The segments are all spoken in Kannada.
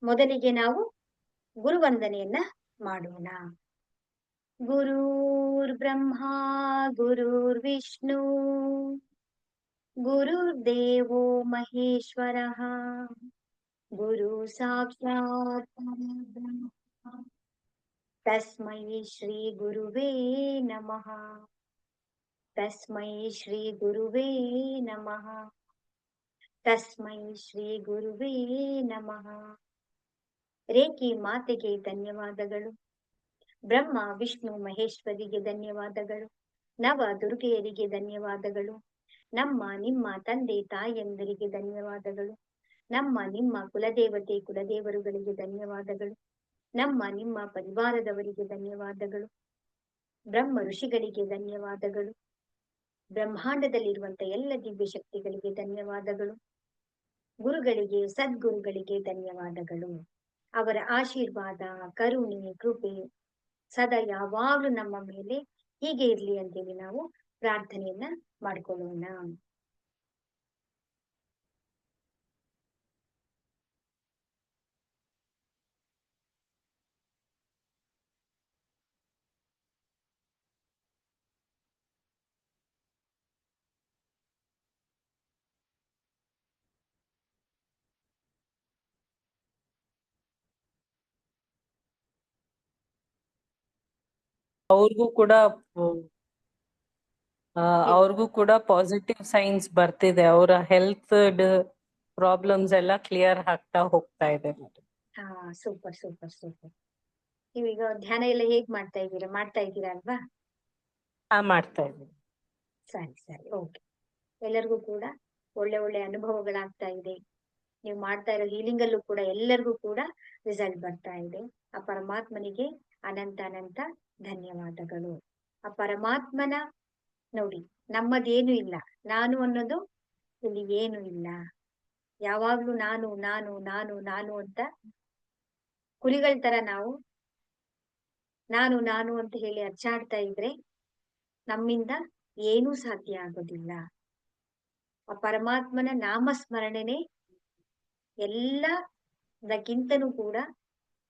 ಮೊದಲಿಗೆ ನಾವು ಗುರುವಂದನೆಯನ್ನ ಮಾಡೋಣ. ಗುರುರ್ ಬ್ರಹ್ಮ ಗುರುರ್ ವಿಷ್ಣು ಗುರುರ್ದೇವೋ ಮಹೇಶ್ವರಃ ಗುರು ಸಾಕ್ಷಾತ್ ಪರಬ್ರಹ್ಮ ತಸ್ಮೈ ಶ್ರೀ ಗುರುವೇ ನಮಃ. ತಸ್ಮೈ ಶ್ರೀ ಗುರುವೇ ನಮಃ. ತಸ್ಮೈ ಶ್ರೀ ಗುರುವೇ ನಮಃ. ರೇಖಿ ಮಾತೆಗೆ ಧನ್ಯವಾದಗಳು. ಬ್ರಹ್ಮ ವಿಷ್ಣು ಮಹೇಶ್ವರಿಗೆ ಧನ್ಯವಾದಗಳು. ನವ ದುರ್ಗೆಯರಿಗೆ ಧನ್ಯವಾದಗಳು. ನಮ್ಮ ನಿಮ್ಮ ತಂದೆ ತಾಯಂದರಿಗೆ ಧನ್ಯವಾದಗಳು. ನಮ್ಮ ನಿಮ್ಮ ಕುಲದೇವತೆ ಕುಲದೇವರುಗಳಿಗೆ ಧನ್ಯವಾದಗಳು. ನಮ್ಮ ನಿಮ್ಮ ಪರಿವಾರದವರಿಗೆ ಧನ್ಯವಾದಗಳು. ಬ್ರಹ್ಮ ಋಷಿಗಳಿಗೆ ಧನ್ಯವಾದಗಳು. ಬ್ರಹ್ಮಾಂಡದಲ್ಲಿರುವಂತಹ ಎಲ್ಲ ದಿವ್ಯ ಶಕ್ತಿಗಳಿಗೆ ಧನ್ಯವಾದಗಳು. ಗುರುಗಳಿಗೆ ಸದ್ಗುರುಗಳಿಗೆ ಧನ್ಯವಾದಗಳು. ಅವರ ಆಶೀರ್ವಾದ ಕರುಣೆ ಕೃಪೆ ಸದಾ ಯಾವಾಗ್ಲೂ ನಮ್ಮ ಮೇಲೆ ಹೀಗೆ ಇರ್ಲಿ ಅಂತೇಳಿ ನಾವು ಪ್ರಾರ್ಥನೆಯನ್ನ ಮಾಡ್ಕೊಳ್ಳೋಣ. ಅವ್ರಿಗೂ ಕೂಡ ಅವ್ರಿಗೂ ಕೂಡ ಪಾಸಿಟಿವ್ ಸೈನ್ಸ್ ಬರ್ತಿದೆ. ಅವರ ಹೆಲ್ತ್ ಪ್ರಾಬ್ಲಮ್ಸ್ ಎಲ್ಲ ಕ್ಲಿಯರ್ ಆಗ್ತಾ ಹೋಗ್ತಾ ಇದೆ. ಹಾ, ಸೂಪರ್ ಸೂಪರ್ ಸೂಪರ್. ನೀವೀಗ ಧ್ಯಾನ ಎಲ್ಲ ಹೇಗ್ ಮಾಡ್ತಾ ಇದ್ದೀರಾ ಅಲ್ವಾ? ಮಾಡ್ತಾ ಇದ್ದೀನಿ. ಸರಿ ಸರಿ, ಓಕೆ. ಎಲ್ಲರಿಗೂ ಕೂಡ ಒಳ್ಳೆ ಒಳ್ಳೆ ಅನುಭವಗಳಾಗ್ತಾ ಇದೆ. ನೀವು ಮಾಡ್ತಾ ಇರೋ ಹೀಲಿಂಗ್ ಅಲ್ಲೂ ಕೂಡ ಎಲ್ಲರಿಗೂ ಕೂಡ ರಿಸಲ್ಟ್ ಬರ್ತಾ ಇದೆ. ಆ ಪರಮಾತ್ಮನಿಗೆ ಅನಂತ ಅನಂತ ಧನ್ಯವಾದಗಳು. ಆ ಪರಮಾತ್ಮನ ನೋಡಿ, ನಮ್ಮದೇನು ಇಲ್ಲ, ನಾನು ಅನ್ನೋದು ಇಲ್ಲಿ ಏನು ಇಲ್ಲ. ಯಾವಾಗ್ಲೂ ನಾನು ನಾನು ನಾನು ನಾನು ಅಂತ ಕುರಿಗಳ ತರ ನಾವು ನಾನು ನಾನು ಅಂತ ಹೇಳಿ ಅಚ್ಚಾಡ್ತಾ ಇದ್ರೆ ನಮ್ಮಿಂದ ಏನೂ ಸಾಧ್ಯ ಆಗೋದಿಲ್ಲ. ಆ ಪರಮಾತ್ಮನ ನಾಮಸ್ಮರಣೆನೆ ಎಲ್ಲದಕ್ಕಿಂತನೂ ಕೂಡ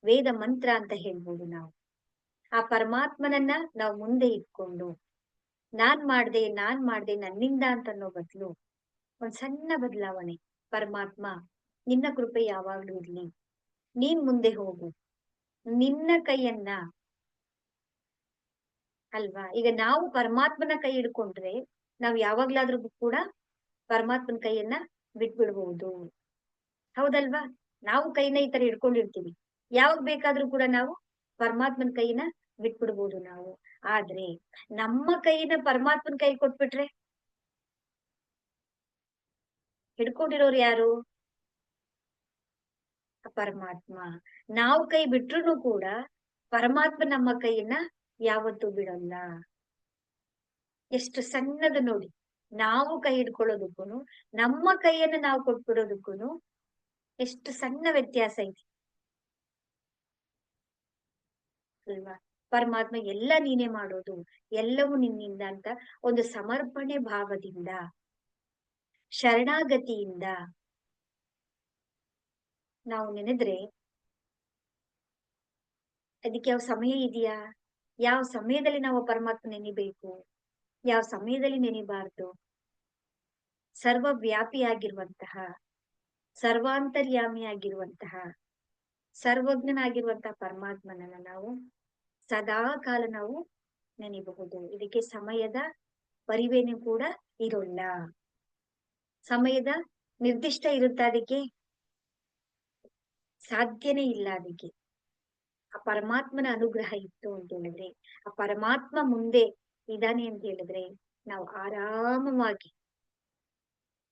ವೇದ ಮಂತ್ರ ಅಂತ ಹೇಳ್ಬೋದು ನಾವು. ಆ ಪರಮಾತ್ಮನನ್ನ ನಾವು ಮುಂದೆ ಇಟ್ಕೊಂಡು ನಾನ್ ಮಾಡ್ದೆ ನನ್ನಿಂದ ಅಂತ ಅನ್ನೋ ಬದಲು ಒಂದ್ ಸಣ್ಣ ಬದಲಾವಣೆ, ಪರಮಾತ್ಮ ನಿನ್ನ ಕೃಪೆ ಯಾವಾಗ್ಲೂ ಇರ್ಲಿ, ನೀನ್ ಮುಂದೆ ಹೋಗು, ನಿನ್ನ ಕೈಯನ್ನ ಅಲ್ವಾ. ಈಗ ನಾವು ಪರಮಾತ್ಮನ ಕೈ ಹಿಡ್ಕೊಂಡ್ರೆ ನಾವು ಯಾವಾಗ್ಲಾದ್ರೂ ಕೂಡ ಪರಮಾತ್ಮನ ಕೈಯನ್ನ ಬಿಟ್ಬಿಡ್ಬಹುದು, ಹೌದಲ್ವಾ? ನಾವು ಕೈನ ಈ ತರ ಹಿಡ್ಕೊಂಡಿರ್ತೀವಿ, ಯಾವಾಗ ಬೇಕಾದ್ರೂ ಕೂಡ ನಾವು ಪರಮಾತ್ಮನ ಕೈನ ಬಿಟ್ಬಿಡ್ಬೋದು ನಾವು. ಆದ್ರೆ ನಮ್ಮ ಕೈನ ಪರಮಾತ್ಮನ ಕೈ ಕೊಟ್ಬಿಟ್ರೆ ಹಿಡ್ಕೊಂಡಿರೋರು ಯಾರು? ಪರಮಾತ್ಮ. ನಾವು ಕೈ ಬಿಟ್ರು ಕೂಡ ಪರಮಾತ್ಮ ನಮ್ಮ ಕೈಯನ್ನ ಯಾವತ್ತೂ ಬಿಡಲ್ಲ. ಎಷ್ಟು ಸಣ್ಣದು ನೋಡಿ, ನಾವು ಕೈ ಹಿಡ್ಕೊಳ್ಳೋದಕ್ಕೂ ನಮ್ಮ ಕೈಯನ್ನ ನಾವು ಕೊಟ್ಬಿಡೋದಕ್ಕೂ ಎಷ್ಟು ಸಣ್ಣ ವ್ಯತ್ಯಾಸ ಇದೆ ಅಲ್ವಾ? ಪರಮಾತ್ಮ ಎಲ್ಲ ನೀನೇ ಮಾಡೋದು, ಎಲ್ಲವೂ ನಿನ್ನಿಂದ ಅಂತ ಒಂದು ಸಮರ್ಪಣೆ ಭಾವದಿಂದ ಶರಣಾಗತಿಯಿಂದ ನಾವು ನೆನೆದ್ರೆ ಅದಕ್ಕೆ ಯಾವ ಸಮಯ ಇದೆಯಾ? ಯಾವ ಸಮಯದಲ್ಲಿ ನಾವು ಪರಮಾತ್ಮ ನೆನಿಬೇಕು, ಯಾವ ಸಮಯದಲ್ಲಿ ನೆನಿಬಾರ್ದು? ಸರ್ವವ್ಯಾಪಿಯಾಗಿರುವಂತಹ ಸರ್ವಾಂತರ್ಯಾಮಿಯಾಗಿರುವಂತಹ ಸರ್ವಜ್ಞನಾಗಿರುವಂತಹ ಪರಮಾತ್ಮನನ್ನ ನಾವು ಸದಾ ಕಾಲ ನಾವು ನೆನೆಯಬಹುದು. ಇದಕ್ಕೆ ಸಮಯದ ಪರಿವೇನು ಕೂಡ ಇರೋಲ್ಲ. ಸಮಯದ ನಿರ್ದಿಷ್ಟ ಇರುತ್ತ, ಅದಕ್ಕೆ ಸಾಧ್ಯನೇ ಇಲ್ಲ. ಅದಕ್ಕೆ ಆ ಪರಮಾತ್ಮನ ಅನುಗ್ರಹ ಇತ್ತು ಅಂತ ಹೇಳಿದ್ರೆ, ಆ ಪರಮಾತ್ಮ ಮುಂದೆ ಇದ್ದಾನೆ ಅಂತ ಹೇಳಿದ್ರೆ ನಾವು ಆರಾಮವಾಗಿ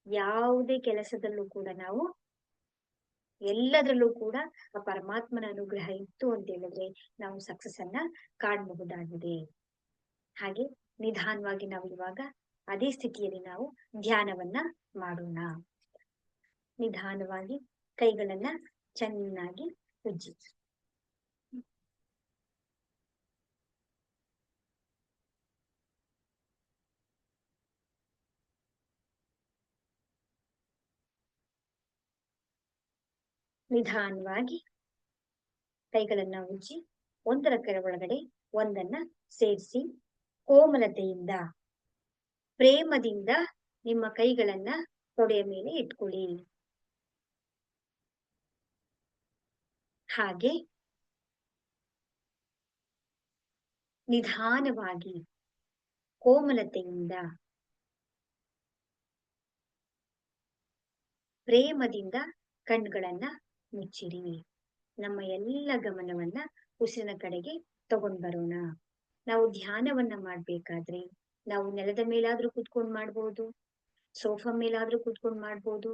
ಯಾವುದೇ ಕೆಲಸದಲ್ಲೂ ಕೂಡ ನಾವು ಎಲ್ಲದರಲ್ಲೂ ಕೂಡ ಆ ಪರಮಾತ್ಮನ ಅನುಗ್ರಹ ಇತ್ತು ಅಂತ ಹೇಳಿದ್ರೆ ನಾವು ಸಕ್ಸಸ್ ಅನ್ನ ಕಾಣಬಹುದಾಗಿದೆ. ಹಾಗೆ ನಿಧಾನವಾಗಿ ನಾವು ಇವಾಗ ಅದೇ ಸ್ಥಿತಿಯಲ್ಲಿ ನಾವು ಧ್ಯಾನವನ್ನ ಮಾಡೋಣ. ನಿಧಾನವಾಗಿ ಕೈಗಳನ್ನ ಚೆನ್ನಾಗಿ ಉಜ್ಜಿ. ನಿಧಾನವಾಗಿ ಕೈಗಳನ್ನ ಉಜ್ಜಿ ಒಂದರ ಒಳಗಡೆ ಒಂದನ್ನ ಸೇರಿಸಿ ಕೋಮಲತೆಯಿಂದ ಪ್ರೇಮದಿಂದ ನಿಮ್ಮ ಕೈಗಳನ್ನ ತೊಡೆಯ ಮೇಲೆ ಇಟ್ಕೊಳ್ಳಿ. ಹಾಗೆ ನಿಧಾನವಾಗಿ ಕೋಮಲತೆಯಿಂದ ಪ್ರೇಮದಿಂದ ಕಣ್ಗಳನ್ನ ಮುಚ್ಚಿರಿ. ನಮ್ಮ ಎಲ್ಲ ಗಮನವನ್ನ ಉಸಿರಿನ ಕಡೆಗೆ ತಗೊಂಡ್ ಬರೋಣ. ನಾವು ಧ್ಯಾನವನ್ನ ಮಾಡ್ಬೇಕಾದ್ರೆ ನಾವು ನೆಲದ ಮೇಲಾದ್ರೂ ಕೂತ್ಕೊಂಡ್ ಮಾಡ್ಬೋದು, ಸೋಫಾ ಮೇಲಾದ್ರೂ ಕೂತ್ಕೊಂಡ್ ಮಾಡ್ಬೋದು,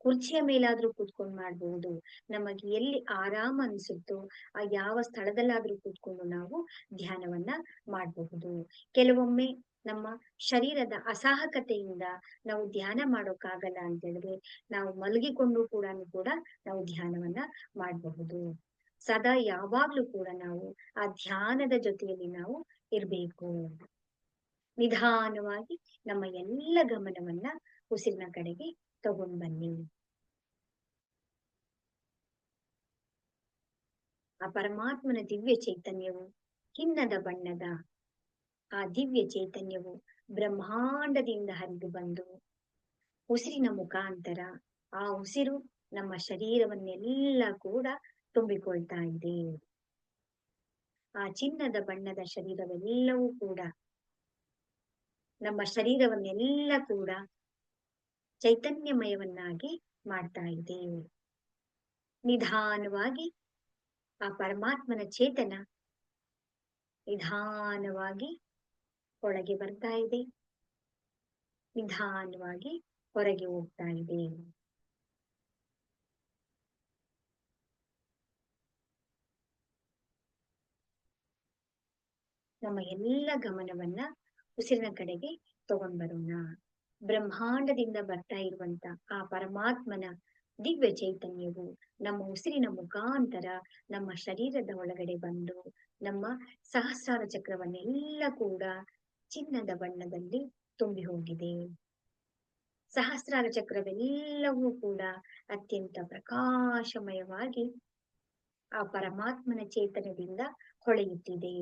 ಕುರ್ಚಿಯ ಮೇಲಾದ್ರೂ ಕೂತ್ಕೊಂಡ್ ಮಾಡ್ಬೋದು. ನಮಗೆ ಎಲ್ಲಿ ಆರಾಮ ಅನ್ಸುತ್ತೋ ಆ ಯಾವ ಸ್ಥಳದಲ್ಲಾದ್ರೂ ಕೂತ್ಕೊಂಡು ನಾವು ಧ್ಯಾನವನ್ನ ಮಾಡಬಹುದು. ಕೆಲವೊಮ್ಮೆ ನಮ್ಮ ಶರೀರದ ಅಸಹಕತೆಯಿಂದ ನಾವು ಧ್ಯಾನ ಮಾಡೋಕ್ಕಾಗಲ್ಲ ಅಂತ ಹೇಳಿದ್ರೆ ನಾವು ಮಲಗಿಕೊಂಡು ಕೂಡ ನಾವು ಧ್ಯಾನವನ್ನ ಮಾಡಬಹುದು. ಸದಾ ಯಾವಾಗ್ಲೂ ಕೂಡ ನಾವು ಆ ಧ್ಯಾನದ ಜೊತೆಯಲ್ಲಿ ನಾವು ಇರ್ಬೇಕು. ನಿಧಾನವಾಗಿ ನಮ್ಮ ಎಲ್ಲ ಗಮನವನ್ನ ಉಸಿರಿನ ಕಡೆಗೆ ತಗೊಂಡ್ ಬನ್ನಿ. ಆ ಪರಮಾತ್ಮನ ದಿವ್ಯ ಚೈತನ್ಯವು ಚಿನ್ನದ ಬಣ್ಣದ ಆ ದಿವ್ಯ ಚೈತನ್ಯವು ಬ್ರಹ್ಮಾಂಡದಿಂದ ಹರಿದು ಬಂದು ಉಸಿರಿನ ಮುಖಾಂತರ ಆ ಉಸಿರು ನಮ್ಮ ಶರೀರವನ್ನೆಲ್ಲ ಕೂಡ ತುಂಬಿಕೊಳ್ತಾ ಇದೆ. ಆ ಚಿನ್ನದ ಬಣ್ಣದ ಶರೀರವೆಲ್ಲವೂ ಕೂಡ ನಮ್ಮ ಶರೀರವನ್ನೆಲ್ಲ ಕೂಡ ಚೈತನ್ಯಮಯವನ್ನಾಗಿ ಮಾಡ್ತಾ ಇದೆ. ನಿಧಾನವಾಗಿ ಆ ಪರಮಾತ್ಮನ ಚೇತನ ನಿಧಾನವಾಗಿ ಒಳಗೆ ಬರ್ತಾ ಇದೆ, ನಿಧಾನವಾಗಿ ಹೊರಗೆ ಹೋಗ್ತಾ ಇದೆ. ನಮ್ಮ ಎಲ್ಲ ಗಮನವನ್ನ ಉಸಿರಿನ ಕಡೆಗೆ ತಗೊಂಡ್ ಬರೋಣ. ಬ್ರಹ್ಮಾಂಡದಿಂದ ಬರ್ತಾ ಇರುವಂತ ಆ ಪರಮಾತ್ಮನ ದಿವ್ಯ ಚೈತನ್ಯವು ನಮ್ಮ ಉಸಿರಿನ ಮುಖಾಂತರ ನಮ್ಮ ಶರೀರದ ಒಳಗಡೆ ಬಂದು ನಮ್ಮ ಸಹಸ್ರಾರ ಚಕ್ರವನ್ನೆಲ್ಲ ಕೂಡ ಚಿನ್ನದ ಬಣ್ಣದಲ್ಲಿ ತುಂಬಿ ಹೋಗಿದೆ. ಸಹಸ್ರಾರ ಚಕ್ರವೆಲ್ಲವೂ ಕೂಡ ಅತ್ಯಂತ ಪ್ರಕಾಶಮಯವಾಗಿ ಆ ಪರಮಾತ್ಮನ ಚೇತನದಿಂದ ಹೊಳೆಯುತ್ತಿದೆ.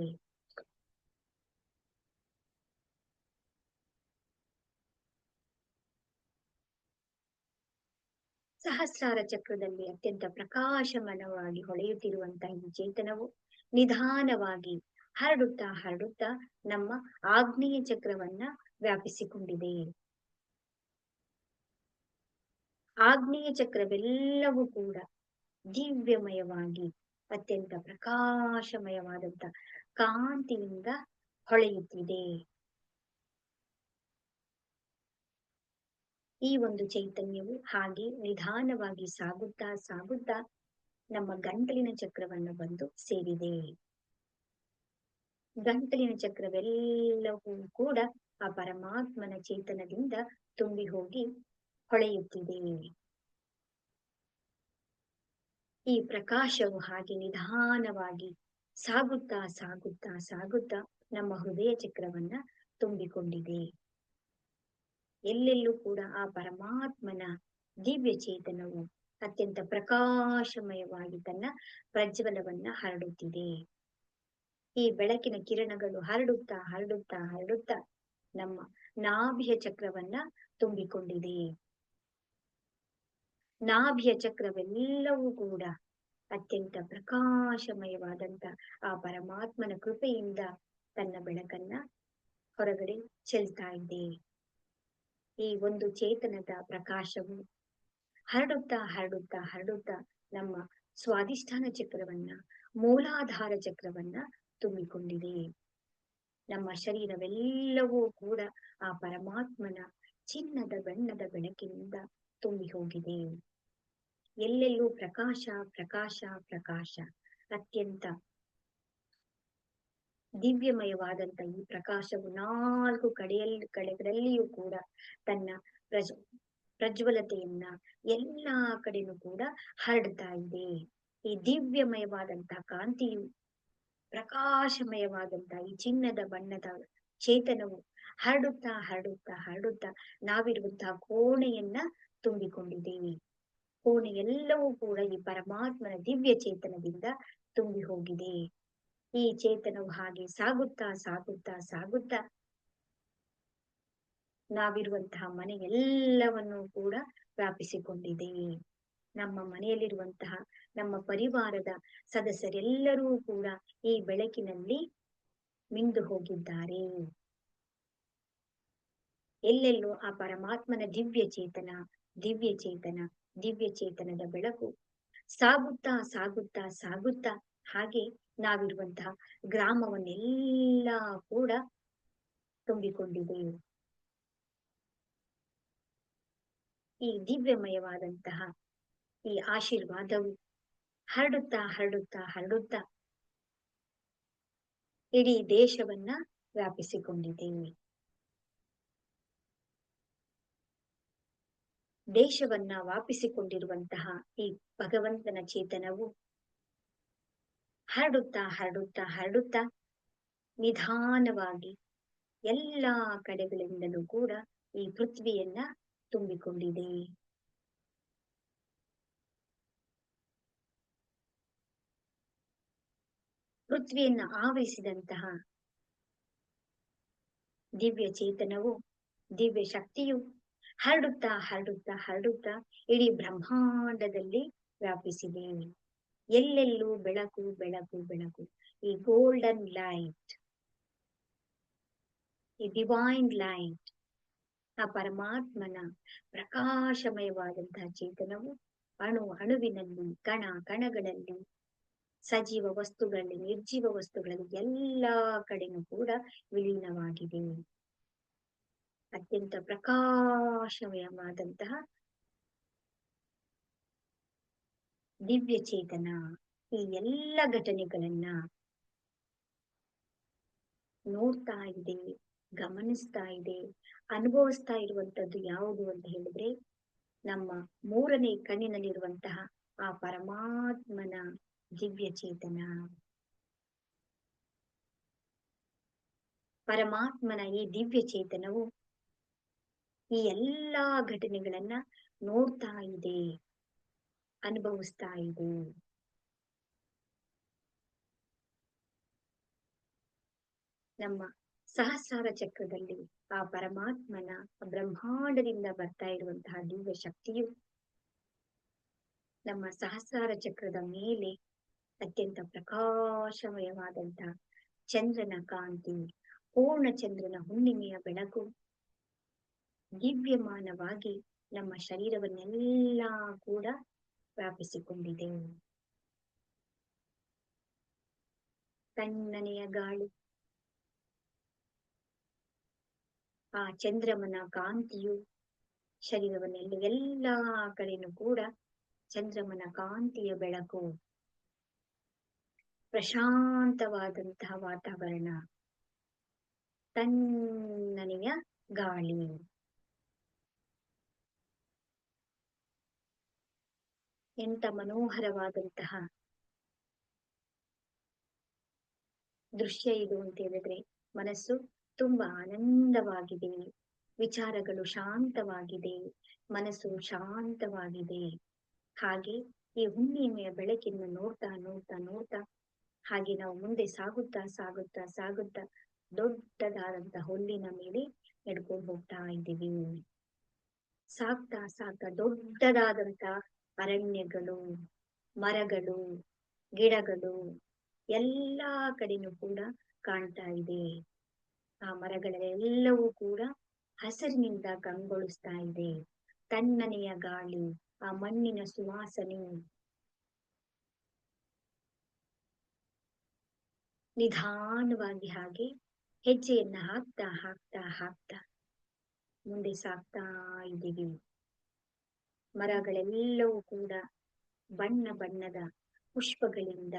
ಸಹಸ್ರಾರ ಚಕ್ರದಲ್ಲಿ ಅತ್ಯಂತ ಪ್ರಕಾಶಮಾನವಾಗಿ ಹೊಳೆಯುತ್ತಿರುವಂತಹ ಈ ಚೇತನವು ನಿಧಾನವಾಗಿ ಹರಡುತ್ತಾ ಹರಡುತ್ತಾ ನಮ್ಮ ಆಗ್ನೇಯ ಚಕ್ರವನ್ನ ವ್ಯಾಪಿಸಿಕೊಂಡಿದೆ. ಆಗ್ನೇಯ ಚಕ್ರವೆಲ್ಲವೂ ಕೂಡ ದಿವ್ಯಮಯವಾಗಿ ಅತ್ಯಂತ ಪ್ರಕಾಶಮಯವಾದಂತ ಕಾಂತಿಯಿಂದ ಹೊಳೆಯುತ್ತಿದೆ. ಈ ಒಂದು ಚೈತನ್ಯವು ಹಾಗೆ ನಿಧಾನವಾಗಿ ಸಾಗುತ್ತಾ ಸಾಗುತ್ತಾ ನಮ್ಮ ಗಂಟಲಿನ ಚಕ್ರವನ್ನು ಬಂದು ಸೇರಿದೆ. ಗಂಟಲಿನ ಚಕ್ರವೆಲ್ಲವೂ ಕೂಡ ಆ ಪರಮಾತ್ಮನ ಚೇತನದಿಂದ ತುಂಬಿ ಹೋಗಿ ಹೊಳೆಯುತ್ತಿದೆ. ಈ ಪ್ರಕಾಶವು ಹಾಗೆ ನಿಧಾನವಾಗಿ ಸಾಗುತ್ತಾ ಸಾಗುತ್ತಾ ಸಾಗುತ್ತಾ ನಮ್ಮ ಹೃದಯ ಚಕ್ರವನ್ನ ತುಂಬಿಕೊಂಡಿದೆ. ಎಲ್ಲೆಲ್ಲೂ ಕೂಡ ಆ ಪರಮಾತ್ಮನ ದಿವ್ಯ ಚೇತನವು ಅತ್ಯಂತ ಪ್ರಕಾಶಮಯವಾಗಿ ತನ್ನ ಪ್ರಜ್ವಲವನ್ನ ಹರಡುತ್ತಿದೆ. ಈ ಬೆಳಕಿನ ಕಿರಣಗಳು ಹರಡುತ್ತಾ ಹರಡುತ್ತಾ ಹರಡುತ್ತಾ ನಮ್ಮ ನಾಭಿಯ ಚಕ್ರವನ್ನ ತುಂಬಿಕೊಂಡಿದೆ. ನಾಭಿಯ ಚಕ್ರವೆಲ್ಲವೂ ಕೂಡ ಅತ್ಯಂತ ಪ್ರಕಾಶಮಯವಾದಂತ ಆ ಪರಮಾತ್ಮನ ಕೃಪೆಯಿಂದ ತನ್ನ ಬೆಳಕನ್ನ ಹೊರಗಡೆ ಚೆಲ್ತಾ ಇದೆ. ಈ ಒಂದು ಚೇತನದ ಪ್ರಕಾಶವು ಹರಡುತ್ತಾ ಹರಡುತ್ತಾ ಹರಡುತ್ತಾ ನಮ್ಮ ಸ್ವಾಧಿಷ್ಠಾನ ಚಕ್ರವನ್ನ ಮೂಲಾಧಾರ ಚಕ್ರವನ್ನ ತುಂಬಿಕೊಂಡಿದೆ. ನಮ್ಮ ಶರೀರವೆಲ್ಲವೂ ಕೂಡ ಆ ಪರಮಾತ್ಮನ ಚಿನ್ನದ ಬಣ್ಣದ ಬೆಳಕಿನಿಂದ ತುಂಬಿ ಹೋಗಿದೆ. ಎಲ್ಲೆಲ್ಲೂ ಪ್ರಕಾಶ ಪ್ರಕಾಶ ಪ್ರಕಾಶ, ಅತ್ಯಂತ ದಿವ್ಯಮಯವಾದಂತ ಈ ಪ್ರಕಾಶವು ನಾಲ್ಕು ಕಡೆಗಳಲ್ಲಿಯೂ ಕೂಡ ತನ್ನ ಪ್ರಜ್ವಲತೆಯನ್ನ ಎಲ್ಲಾ ಕಡೆನೂ ಕೂಡ ಹರಡ್ತಾ ಇದೆ. ಈ ದಿವ್ಯಮಯವಾದಂತ ಕಾಂತಿಯು ಪ್ರಕಾಶಮಯವಾದಂತ ಈ ಚಿನ್ನದ ಬಣ್ಣದ ಚೇತನವು ಹರಡುತ್ತಾ ಹರಡುತ್ತಾ ಹರಡುತ್ತಾ ನಾವಿರುವಂತಹ ಕೋಣೆಯನ್ನ ತುಂಬಿಕೊಂಡಿದ್ದೇವೆ. ಕೋಣೆ ಎಲ್ಲವೂ ಕೂಡ ಈ ಪರಮಾತ್ಮನ ದಿವ್ಯ ಚೇತನದಿಂದ ತುಂಬಿ ಹೋಗಿದೆ. ಈ ಚೇತನವು ಹಾಗೆ ಸಾಗುತ್ತಾ ಸಾಗುತ್ತಾ ಸಾಗುತ್ತಾ ನಾವಿರುವಂತಹ ಮನೆ ಎಲ್ಲವನ್ನೂ ಕೂಡ ವ್ಯಾಪಿಸಿಕೊಂಡಿದೆ. ನಮ್ಮ ಮನೆಯಲ್ಲಿರುವಂತಹ ನಮ್ಮ ಪರಿವಾರದ ಸದಸ್ಯರೆಲ್ಲರೂ ಕೂಡ ಈ ಬೆಳಕಿನಲ್ಲಿ ಮಿಂದು ಹೋಗಿದ್ದಾರೆ. ಎಲ್ಲೆಲ್ಲೂ ಆ ಪರಮಾತ್ಮನ ದಿವ್ಯ ಚೇತನ, ದಿವ್ಯ ಚೇತನ, ದಿವ್ಯ ಚೇತನದ ಬೆಳಕು ಸಾಗುತ್ತಾ ಸಾಗುತ್ತಾ ಸಾಗುತ್ತಾ ಹಾಗೆ ನಾವಿರುವಂತಹ ಗ್ರಾಮವನ್ನೆಲ್ಲ ಕೂಡ ತುಂಬಿಕೊಂಡಿದೆ. ಈ ದಿವ್ಯಮಯವಾದಂತಹ ಈ ಆಶೀರ್ವಾದವು ಹರಡುತ್ತಾ ಹರಡುತ್ತಾ ಹರಡುತ್ತಾ ಇಡೀ ದೇಶವನ್ನ ವ್ಯಾಪಿಸಿಕೊಂಡಿದೆ. ದೇಶವನ್ನ ವ್ಯಾಪಿಸಿಕೊಂಡಿರುವಂತಹ ಈ ಭಗವಂತನ ಚೇತನವು ಹರಡುತ್ತಾ ಹರಡುತ್ತಾ ಹರಡುತ್ತಾ ನಿಧಾನವಾಗಿ ಎಲ್ಲಾ ಕಡೆಗಳಿಂದಲೂ ಕೂಡ ಈ ಪೃಥ್ವಿಯನ್ನ ತುಂಬಿಕೊಂಡಿದೆ. ಪೃಥ್ವಿಯನ್ನ ಆವರಿಸಿದಂತಹ ದಿವ್ಯ ಚೇತನವು, ದಿವ್ಯ ಶಕ್ತಿಯು ಹರಡುತ್ತಾ ಹರಡುತ್ತಾ ಹರಡುತ್ತಾ ಇಡೀ ಬ್ರಹ್ಮಾಂಡದಲ್ಲಿ ವ್ಯಾಪಿಸಿದೆ. ಎಲ್ಲೆಲ್ಲೂ ಬೆಳಕು ಬೆಳಕು ಬೆಳಕು. ಈ ಗೋಲ್ಡನ್ ಲೈಟ್, ಈ ಡಿವೈನ್ ಲೈಟ್, ಆ ಪರಮಾತ್ಮನ ಪ್ರಕಾಶಮಯವಾದಂತಹ ಚೇತನವು ಅಣು ಅಣುವಿನಲ್ಲಿ, ಕಣ ಕಣಗಳಲ್ಲಿ, ಸಜೀವ ವಸ್ತುಗಳಲ್ಲಿ, ನಿರ್ಜೀವ ವಸ್ತುಗಳಲ್ಲಿ ಎಲ್ಲಾ ಕಡೆನೂ ಕೂಡ ವಿಲೀನವಾಗಿದೆ. ಅತ್ಯಂತ ಪ್ರಕಾಶಮಯವಾದಂತಹ ದಿವ್ಯ ಚೇತನ ಈ ಎಲ್ಲ ಘಟನೆಗಳನ್ನ ನೋಡ್ತಾ ಇದೆ, ಗಮನಿಸ್ತಾ ಇದೆ. ಅನುಭವಿಸ್ತಾ ಇರುವಂತದ್ದು ಯಾವುದು ಅಂತ ಹೇಳಿದ್ರೆ ನಮ್ಮ ಮೂರನೇ ಕಣ್ಣಿನಲ್ಲಿರುವಂತಹ ಆ ಪರಮಾತ್ಮನ ದಿವ್ಯ ಚೇತನ. ಪರಮಾತ್ಮನ ಈ ದಿವ್ಯ ಚೇತನವು ಈ ಎಲ್ಲಾ ಘಟನೆಗಳನ್ನ ನೋಡ್ತಾ ಇದೆ, ಅನುಭವಿಸ್ತಾ ಇದೆ. ನಮ್ಮ ಸಹಸ್ರಾರ ಚಕ್ರದಲ್ಲಿ ಆ ಪರಮಾತ್ಮನ ಬ್ರಹ್ಮಾಂಡದಿಂದ ಬರ್ತಾ ಇರುವಂತಹ ದಿವ್ಯ ಶಕ್ತಿಯು ನಮ್ಮ ಸಹಸ್ರಾರ ಚಕ್ರದ ಮೇಲೆ ಅತ್ಯಂತ ಪ್ರಕಾಶಮಯವಾದಂತಹ ಚಂದ್ರನ ಕಾಂತಿ, ಪೂರ್ಣ ಚಂದ್ರನ ಹುಣ್ಣಿಮೆಯ ಬೆಳಕು ದಿವ್ಯಮಾನವಾಗಿ ನಮ್ಮ ಶರೀರವನ್ನೆಲ್ಲ ಕೂಡ ವ್ಯಾಪಿಸಿಕೊಂಡಿದೆ. ತಣ್ಣನೆಯ ಗಾಳಿ, ಆ ಚಂದ್ರಮನ ಕಾಂತಿಯು ಶರೀರವನ್ನೆಲ್ಲ ಎಲ್ಲಾ ಕಡೆನೂ ಕೂಡ ಚಂದ್ರಮನ ಕಾಂತಿಯ ಬೆಳಕು, ಪ್ರಶಾಂತವಾದಂತಹ ವಾತಾವರಣ, ತಣ್ಣನೆಯ ಗಾಳಿ. ಎಂತ ಮನೋಹರವಾದಂತಹ ದೃಶ್ಯ ಇದು ಅಂತ ಹೇಳಿದ್ರೆ ಮನಸ್ಸು ತುಂಬಾ ಆನಂದವಾಗಿದೆ, ವಿಚಾರಗಳು ಶಾಂತವಾಗಿದೆ, ಮನಸ್ಸು ಶಾಂತವಾಗಿದೆ. ಹಾಗೆ ಈ ಹುಣ್ಣಿಮೆಯ ಬೆಳಕಿನ ನೋಡ್ತಾ ನೋಡ್ತಾ ನೋಡ್ತಾ ಹಾಗೆ ನಾವು ಮುಂದೆ ಸಾಗುತ್ತಾ ಸಾಗುತ್ತಾ ಸಾಗುತ್ತಾ ದೊಡ್ಡದಾದಂತಹ ಹುಲ್ಲಿನ ಮೇಲೆ ನಡ್ಕೊಂಡು ಹೋಗ್ತಾ ಇದ್ದೀವಿ. ಸಾಗ್ತಾ ಸಾಗ್ತಾ ದೊಡ್ಡದಾದಂತ ಅರಣ್ಯಗಳು, ಮರಗಳು, ಗಿಡಗಳು ಎಲ್ಲಾ ಕಡೆನೂ ಕೂಡ ಕಾಣ್ತಾ ಇದೆ. ಆ ಮರಗಳೆಲ್ಲವೂ ಕೂಡ ಹಸಿರಿನಿಂದ ಕಂಗೊಳಿಸ್ತಾ ಇದೆ. ತಣ್ಣನೆಯ ಗಾಳಿ, ಆ ಮಣ್ಣಿನ ಸುವಾಸನೆ, ನಿಧಾನವಾಗಿ ಹಾಗೆ ಹೆಜ್ಜೆಯನ್ನ ಹಾಕ್ತಾ ಹಾಕ್ತಾ ಹಾಕ್ತಾ ಮುಂದೆ ಸಾಗ್ತಾ ಇದ್ದೀವಿ. ಮರಗಳೆಲ್ಲವೂ ಕೂಡ ಬಣ್ಣ ಬಣ್ಣದ ಪುಷ್ಪಗಳಿಂದ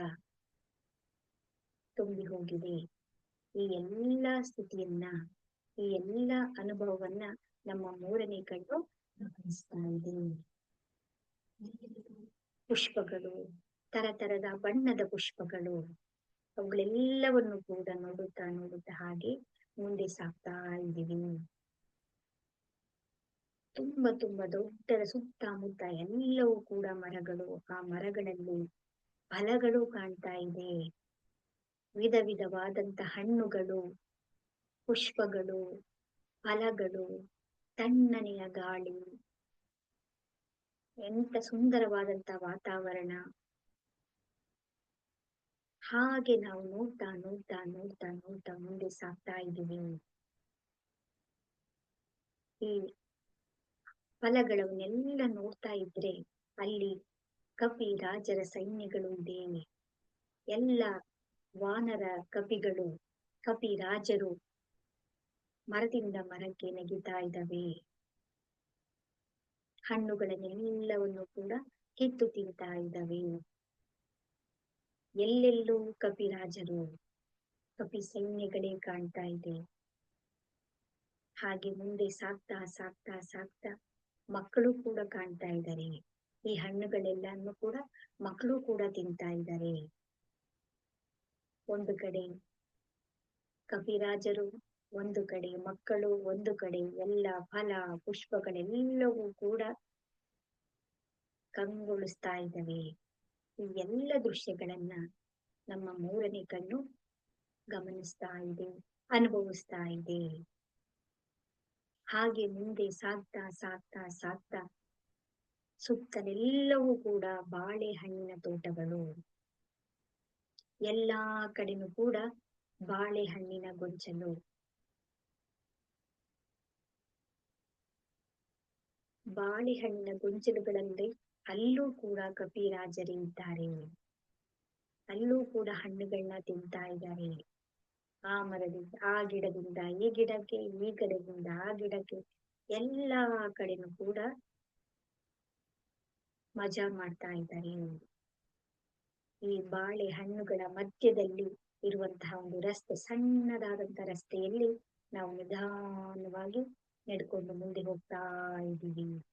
ತುಂಬಿ ಹೋಗಿದೆ. ಈ ಎಲ್ಲ ಸ್ಥಿತಿಯನ್ನ, ಈ ಎಲ್ಲ ಅನುಭವವನ್ನ ನಮ್ಮ ಮೂರನೇ ಕಣ್ಣು ಗಮನಿಸ್ತಾ ಇದೆ. ಪುಷ್ಪಗಳು, ತರತರದ ಬಣ್ಣದ ಪುಷ್ಪಗಳು, ಅವುಗಳೆಲ್ಲವನ್ನು ಕೂಡ ನೋಡುತ್ತಾ ನೋಡುತ್ತಾ ಹಾಗೆ ಮುಂದೆ ಸಾಗ್ತಾ ಇದ್ದೀವಿ. ತುಂಬಾ ದೊಡ್ಡ ಸುತ್ತಮುತ್ತ ಎಲ್ಲವೂ ಕೂಡ ಮರಗಳು. ಆ ಮರಗಳಲ್ಲಿ ಫಲಗಳು ಕಾಣ್ತಾ ಇದೆ. ವಿಧ ವಿಧವಾದಂತ ಹಣ್ಣುಗಳು, ಪುಷ್ಪಗಳು, ಫಲಗಳು, ತಣ್ಣನೆಯ ಗಾಳಿ, ಎಂತ ಸುಂದರವಾದಂತ ವಾತಾವರಣ. ಹಾಗೆ ನಾವು ನೋಡ್ತಾ ನೋಡ್ತಾ ನೋಡ್ತಾ ನೋಡ್ತಾ ಮುಂದೆ ಸಾಗ್ತಾ ಇದ್ದೀವಿ. ಈ ಫಲಗಳನ್ನೆಲ್ಲ ನೋಡ್ತಾ ಇದ್ರೆ ಅಲ್ಲಿ ಕಪಿ ರಾಜರ ಸೈನ್ಯಗಳು ಇದೆ. ಎಲ್ಲ ವಾನರ ಕಪಿಗಳು, ಕಪಿ ರಾಜರು ಮರದಿಂದ ಮರಕ್ಕೆ ನೆಗಿತಾ ಇದ್ದಾವೆ. ಹಣ್ಣುಗಳನ್ನೆಲ್ಲವನ್ನು ಕೂಡ ಕಿತ್ತು ತಿಂತಾ ಇದ್ದಾವೆ. ಎಲ್ಲೆಲ್ಲೂ ಕಪಿರಾಜರು, ಕಪಿ ಸೈನ್ಯಗಳೇ ಕಾಣ್ತಾ ಇದೆ. ಹಾಗೆ ಮುಂದೆ ಸಾಗ್ತಾ ಸಾಗ್ತಾ ಸಾಗ್ತಾ ಮಕ್ಕಳು ಕೂಡ ಕಾಣ್ತಾ ಇದ್ದಾರೆ. ಈ ಹಣ್ಣುಗಳೆಲ್ಲನ್ನು ಕೂಡ ಮಕ್ಕಳು ಕೂಡ ತಿಂತಾ ಇದ್ದಾರೆ. ಒಂದು ಕಡೆ ಕಪಿರಾಜರು, ಒಂದು ಕಡೆ ಮಕ್ಕಳು, ಒಂದು ಕಡೆ ಎಲ್ಲ ಫಲ ಪುಷ್ಪಗಳೆಲ್ಲವೂ ಕೂಡ ಕಂಗೊಳಿಸ್ತಾ ಇದ್ದಾವೆ. ಈ ಎಲ್ಲ ದೃಶ್ಯಗಳನ್ನ ನಮ್ಮ ಮೂರನೇ ಕಣ್ಣು ಗಮನಿಸ್ತಾ ಇದೆ, ಅನುಭವಿಸ್ತಾ ಇದೆ. ಹಾಗೆ ಮುಂದೆ ಸಾಗ್ತಾ ಸಾಗ್ತಾ ಸಾಗ್ತಾ ಸುತ್ತಲೆಲ್ಲವೂ ಕೂಡ ಬಾಳೆಹಣ್ಣಿನ ತೋಟಗಳು. ಎಲ್ಲಾ ಕಡೆನೂ ಕೂಡ ಬಾಳೆಹಣ್ಣಿನ ಗೊಂಚಲು. ಬಾಳೆಹಣ್ಣಿನ ಗೊಂಚಲುಗಳಲ್ಲಿ ಅಲ್ಲೂ ಕೂಡ ಕಪಿರಾಜರೇ ಇದ್ದಾರೆ. ಅಲ್ಲೂ ಕೂಡ ಹಣ್ಣುಗಳನ್ನ ತಿಂತಾ ಇದ್ದಾರೆ. ಆ ಮರದಿಂದ ಆ ಗಿಡದಿಂದ ಈ ಗಿಡಕ್ಕೆ, ಈ ಗಿಡದಿಂದ ಆ ಗಿಡಕ್ಕೆ, ಎಲ್ಲಾ ಕಡೆನೂ ಕೂಡ ಮಜಾ ಮಾಡ್ತಾ ಇದ್ದಾರೆ. ಈ ಬಾಳೆ ಹಣ್ಣುಗಳ ಮಧ್ಯದಲ್ಲಿ ಇರುವಂತಹ ಒಂದು ರಸ್ತೆ, ಸಣ್ಣದಾದಂತಹ ರಸ್ತೆಯಲ್ಲಿ ನಾವು ನಿಧಾನವಾಗಿ ನಡ್ಕೊಂಡು ಮುಂದೆ ಹೋಗ್ತಾ ಇದ್ದೀವಿ.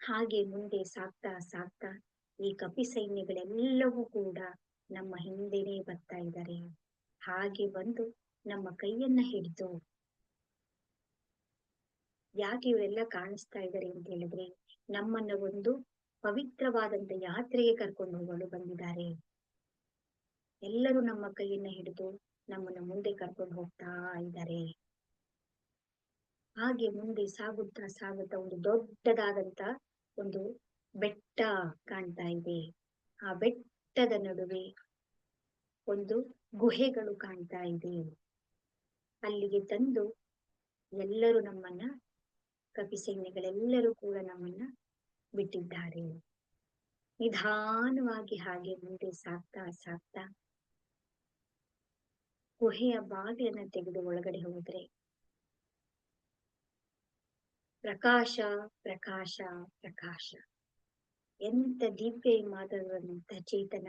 ಹಾಗೆ ಮುಂದೆ ಸಾಗ್ತಾ ಸಾಗ್ತಾ ಈ ಕಪಿ ಸೈನ್ಯಗಳೆಲ್ಲವೂ ಕೂಡ ನಮ್ಮ ಹಿಂದೆನೆ ಬರ್ತಾ ಇದ್ದಾರೆ. ಹಾಗೆ ಬಂದು ನಮ್ಮ ಕೈಯನ್ನ ಹಿಡಿದು, ಯಾಕೆ ಇವರೆಲ್ಲ ಕಾಣಿಸ್ತಾ ಇದ್ದಾರೆ ಅಂತ ಹೇಳಿದ್ರೆ, ನಮ್ಮನ್ನ ಒಂದು ಪವಿತ್ರವಾದಂತ ಯಾತ್ರೆಗೆ ಕರ್ಕೊಂಡು ಹೋಗಲು ಬಂದಿದ್ದಾರೆ. ಎಲ್ಲರೂ ನಮ್ಮ ಕೈಯನ್ನ ಹಿಡಿದು ನಮ್ಮನ್ನ ಮುಂದೆ ಕರ್ಕೊಂಡು ಹೋಗ್ತಾ ಇದ್ದಾರೆ. ಹಾಗೆ ಮುಂದೆ ಸಾಗುತ್ತಾ ಸಾಗುತ್ತಾ ಒಂದು ದೊಡ್ಡದಾದಂತ ಒಂದು ಬೆಟ್ಟ ಕಾಣ್ತಾ ಇದೆ. ಆ ಬೆಟ್ಟದ ನಡುವೆ ಒಂದು ಗುಹೆಗಳು ಕಾಣ್ತಾ ಇದೆ. ಅಲ್ಲಿಗೆ ತಂದು ಎಲ್ಲರೂ ನಮ್ಮನ್ನ, ಕಪಿ ಸೈನ್ಯಗಳೆಲ್ಲರೂ ಕೂಡ ನಮ್ಮನ್ನ ಬಿಟ್ಟಿದ್ದಾರೆ. ನಿಧಾನವಾಗಿ ಹಾಗೆ ಮುಂದೆ ಸಾಗ್ತಾ ಸಾಗ್ತಾ ಗುಹೆಯ ಬಾಗಿಲನ್ನ ತೆಗೆದು ಒಳಗಡೆ ಹೋದ್ರೆ ಪ್ರಕಾಶ ಪ್ರಕಾಶ ಪ್ರಕಾಶ. ಎಂತ ದಿವ್ಯಮಯವಾದಂತಹ ಚೇತನ,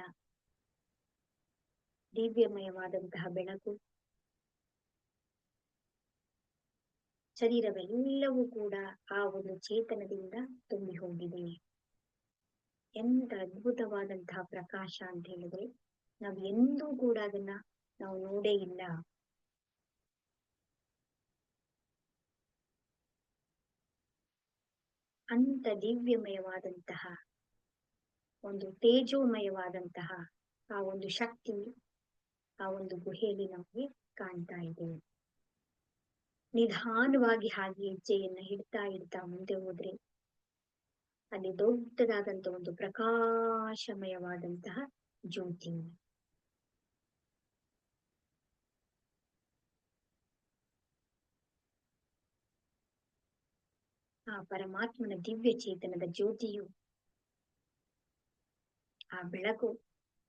ದಿವ್ಯಮಯವಾದಂತಹ ಬೆಳಕು. ಶರೀರವೆಲ್ಲವೂ ಕೂಡ ಆ ಒಂದು ಚೇತನದಿಂದ ತುಂಬಿ ಹೋಗಿದೆ. ಎಂತ ಅದ್ಭುತವಾದಂತಹ ಪ್ರಕಾಶ ಅಂತ ಹೇಳಿದ್ರೆ ನಾವು ಎಂದೂ ಕೂಡ ಅದನ್ನ ನಾವು ನೋಡೇ ಇಲ್ಲ. ಅಂತ ದಿವ್ಯಮಯವಾದಂತಹ ಒಂದು ತೇಜೋಮಯವಾದಂತಹ ಆ ಒಂದು ಶಕ್ತಿ ಆ ಒಂದು ಗುಹೆಯಲ್ಲಿ ನಮಗೆ ಕಾಣ್ತಾ ಇದೆ. ನಿಧಾನವಾಗಿ ಹಾಗೆ ಹೆಜ್ಜೆಯನ್ನ ಇಡ್ತಾ ಇಡ್ತಾ ಮುಂದೆ ಹೋದ್ರೆ ಅಲ್ಲಿ ದೊಡ್ಡದಾದಂತಹ ಒಂದು ಪ್ರಕಾಶಮಯವಾದಂತಹ ಜ್ಯೋತಿ. ಆ ಪರಮಾತ್ಮನ ದಿವ್ಯ ಚೇತನದ ಜ್ಯೋತಿಯು, ಆ ಬೆಳಕು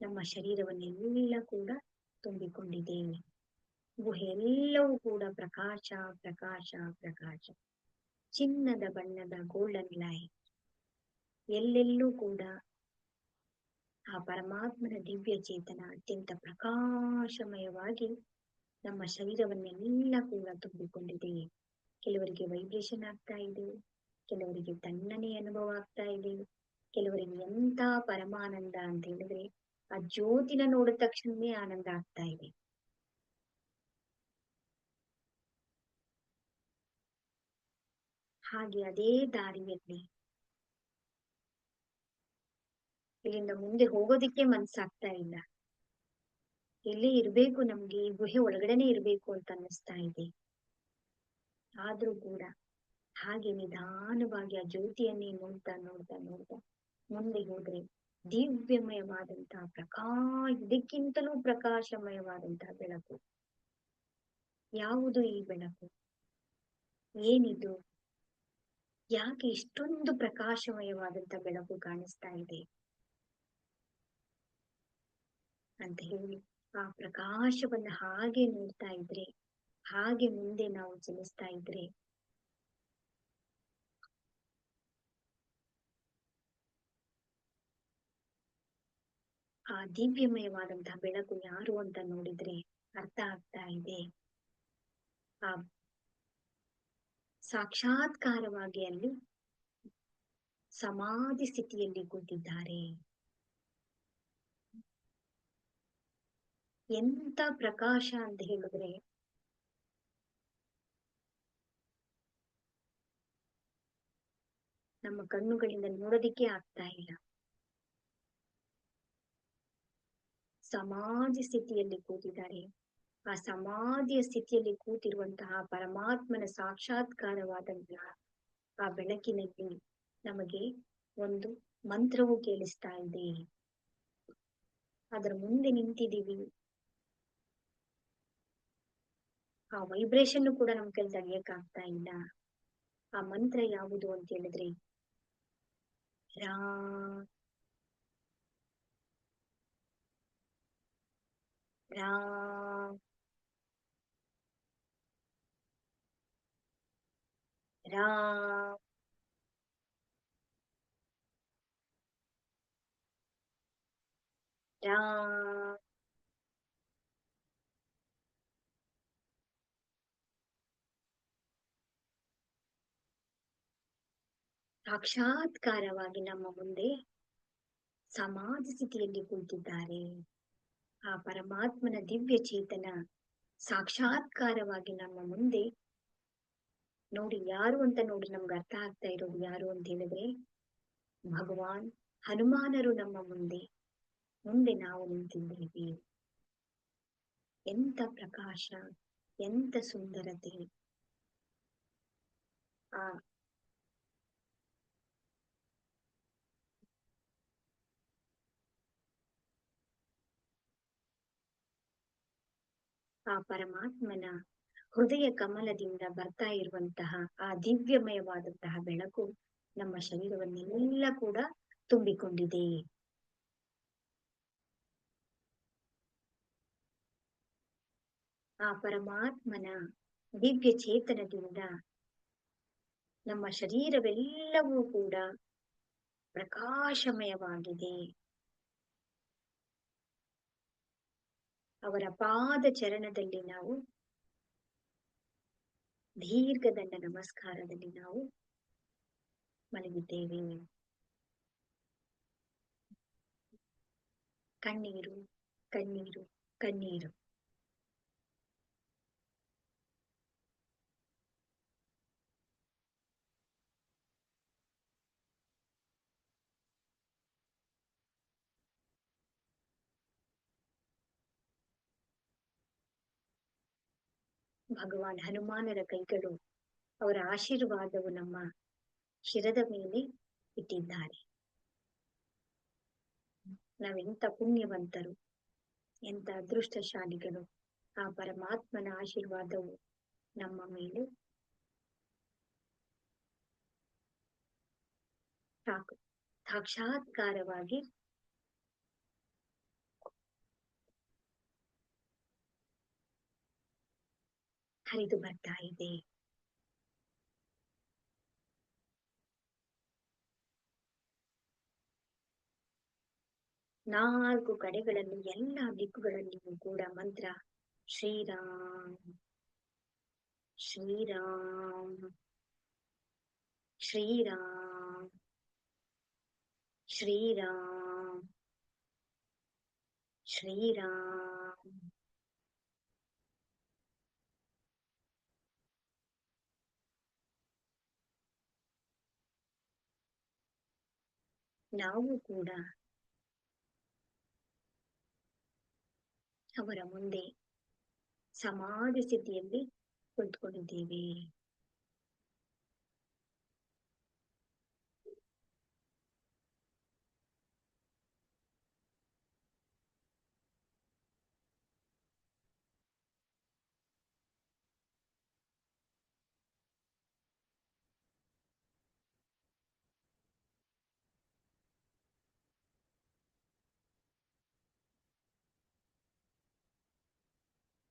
ನಮ್ಮ ಶರೀರವನ್ನೆಲ್ಲ ಕೂಡ ತುಂಬಿಕೊಂಡಿದೆ. ಗುಹೆಲ್ಲವೂ ಕೂಡ ಪ್ರಕಾಶ ಪ್ರಕಾಶ ಪ್ರಕಾಶ, ಚಿನ್ನದ ಬಣ್ಣದ ಗೋಲ್ಡನ್ ಲೈಟ್. ಎಲ್ಲೆಲ್ಲೂ ಕೂಡ ಆ ಪರಮಾತ್ಮನ ದಿವ್ಯ ಚೇತನ ಅತ್ಯಂತ ಪ್ರಕಾಶಮಯವಾಗಿ ನಮ್ಮ ಶರೀರವನ್ನೆಲ್ಲ ಕೂಡ ತುಂಬಿಕೊಂಡಿದೆ. ಕೆಲವರಿಗೆ ವೈಬ್ರೇಷನ್ ಆಗ್ತಾ ಇದೆ, ಕೆಲವರಿಗೆ ತಣ್ಣನೆ ಅನುಭವ ಆಗ್ತಾ ಇದೆ, ಕೆಲವರಿಗೆ ಎಂತ ಪರಮಾನಂದ ಅಂತ ಹೇಳಿದ್ರೆ ಆ ಜ್ಯೋತಿನ ನೋಡಿದ ತಕ್ಷಣವೇ ಆನಂದ ಆಗ್ತಾ ಇದೆ. ಹಾಗೆ ಅದೇ ದಾರಿಯಲ್ಲಿ ಇಲ್ಲಿಂದ ಮುಂದೆ ಹೋಗೋದಿಕ್ಕೆ ಮನ್ಸಾಗ್ತಾ ಇಲ್ಲ. ಇಲ್ಲೇ ಇರ್ಬೇಕು, ನಮ್ಗೆ ಈ ಗುಹೆ ಒಳಗಡೆನೆ ಇರ್ಬೇಕು ಅಂತ ಅನ್ನಿಸ್ತಾ ಇದೆ. ಆದ್ರೂ ಕೂಡ ಹಾಗೆ ನಿಧಾನವಾಗಿ ಆ ಜ್ಯೋತಿಯನ್ನೇ ನೋಡ್ತಾ ನೋಡ್ತಾ ನೋಡ್ತಾ ಮುಂದೆ ಹೋದ್ರೆ ದಿವ್ಯಮಯವಾದಂತಹ ಇದಕ್ಕಿಂತಲೂ ಪ್ರಕಾಶಮಯವಾದಂತಹ ಬೆಳಕು. ಯಾವುದು ಈ ಬೆಳಕು? ಏನಿದು? ಯಾಕೆ ಇಷ್ಟೊಂದು ಪ್ರಕಾಶಮಯವಾದಂತ ಬೆಳಕು ಕಾಣಿಸ್ತಾ ಇದೆ ಅಂತ ಹೇಳಿ ಆ ಪ್ರಕಾಶವನ್ನ ಹಾಗೆ ನೋಡ್ತಾ ಇದ್ರೆ, ಹಾಗೆ ಮುಂದೆ ನಾವು ಚಲಿಸ್ತಾ ಇದ್ರೆ, ಆ ದಿವ್ಯಮಯವಾದಂತಹ ಬೆಳಕು ಯಾರು ಅಂತ ನೋಡಿದ್ರೆ ಅರ್ಥ ಆಗ್ತಾ ಇದೆ. ಆ ಸಾಕ್ಷಾತ್ಕಾರವಾಗಿ ಅಲ್ಲಿ ಸಮಾಧಿ ಸ್ಥಿತಿಯಲ್ಲಿ ಕೂತಿದ್ದಾರೆ. ಎಂತ ಪ್ರಕಾಶ ಅಂತ ಹೇಳಿದ್ರೆ, ನಮ್ಮ ಕಣ್ಣುಗಳಿಂದ ನೋಡೋದಿಕ್ಕೆ ಆಗ್ತಾ ಇಲ್ಲ. ಸಮಾಧಿ ಸ್ಥಿತಿಯಲ್ಲಿ ಕೂತಿದ್ದಾರೆ. ಆ ಸಮಾಧಿಯ ಸ್ಥಿತಿಯಲ್ಲಿ ಕೂತಿರುವಂತಹ ಪರಮಾತ್ಮನ ಸಾಕ್ಷಾತ್ಕಾರವಾದಂತಹ ಆ ಬೆಳಕಿನಲ್ಲಿ ನಮಗೆ ಒಂದು ಮಂತ್ರವು ಕೇಳಿಸ್ತಾ ಇದೆ. ಅದರ ಮುಂದೆ ನಿಂತಿದ್ದೀವಿ. ಆ ವೈಬ್ರೇಷನ್ ಕೂಡ ನಮ್ ಕೈಲಿ ತಡೆಯಕ್ಕಾಗ್ತಾ ಇಲ್ಲ. ಆ ಮಂತ್ರ ಯಾವುದು ಅಂತ ಹೇಳಿದ್ರೆ ರಾ ರಾ ರಾ ರಾ ಸಾಕ್ಷಾತ್ಕಾರವಾಗಿ ನಮ್ಮ ಮುಂದೆ ಸಮಾಧಿ ಸ್ಥಿತಿಯಲ್ಲಿ ಕುಳಿತಿದ್ದಾರೆ. ಆ ಪರಮಾತ್ಮನ ದಿವ್ಯ ಚೇತನ ಸಾಕ್ಷಾತ್ಕಾರವಾಗಿ ನಮ್ಮ ಮುಂದೆ ನೋಡಿ. ಯಾರು ಅಂತ ನೋಡಿ ನಮ್ಗೆ ಅರ್ಥ ಆಗ್ತಾ ಇರೋದು ಯಾರು ಅಂತ ಹೇಳಿದ್ರೆ ಭಗವಾನ್ ಹನುಮಾನರು ನಮ್ಮ ಮುಂದೆ ನಾವು ನಿಂತಿದ್ದೇವೆ. ಎಂತ ಪ್ರಕಾಶ, ಎಂತ ಸುಂದರತೆ. ಆ ಪರಮಾತ್ಮನ ಹೃದಯ ಕಮಲದಿಂದ ಬರ್ತಾ ಇರುವಂತಹ ಆ ದಿವ್ಯಮಯವಾದಂತಹ ಬೆಳಕು ನಮ್ಮ ಶರೀರವನ್ನೆಲ್ಲ ಕೂಡ ತುಂಬಿಕೊಂಡಿದೆ. ಆ ಪರಮಾತ್ಮನ ದಿವ್ಯ ಚೇತನದಿಂದ ನಮ್ಮ ಶರೀರವೆಲ್ಲವೂ ಕೂಡ ಪ್ರಕಾಶಮಯವಾಗಿದೆ. ಅವರ ಪಾದ ಚರಣದಲ್ಲಿ ನಾವು ದೀರ್ಘದಂಡ ನಮಸ್ಕಾರದಲ್ಲಿ ನಾವು ಮಲಗಿದ್ದೇವೆ. ಕಣ್ಣೀರು ಕಣ್ಣೀರು ಕಣ್ಣೀರು. ಭಗವಾನ್ ಹನುಮಾನರ ಕೈಗಳು, ಅವರ ಆಶೀರ್ವಾದವು ನಮ್ಮ ಶಿರದ ಮೇಲೆ ಇಟ್ಟಿದ್ದಾರೆ. ನಾವೆಂತ ಪುಣ್ಯವಂತರು, ಎಂತ ಅದೃಷ್ಟಶಾಲಿಗಳು. ಆ ಪರಮಾತ್ಮನ ಆಶೀರ್ವಾದವು ನಮ್ಮ ಮೇಲೆ ಸಾಕ್ಷಾತ್ಕಾರವಾಗಿ ಹರಿದು ಬರ್ತಾ ಇದೆ. ನಾಲ್ಕು ಕಡೆಗಳಲ್ಲಿ ಎಲ್ಲ ದಿಕ್ಕುಗಳಲ್ಲಿಯೂ ಕೂಡ ಮಂತ್ರ ಶ್ರೀರಾಮ್ ಶ್ರೀರಾಮ್ ಶ್ರೀರಾಮ್ ಶ್ರೀರಾಮ್ ಶ್ರೀರಾಮ್. ನಾವು ಕೂಡ ಅವರ ಮುಂದೆ ಸಮಾಧಿ ಸ್ಥಿತಿಯಲ್ಲಿ ಕುಳಿತುಕೊಂಡಿದ್ದೇವೆ.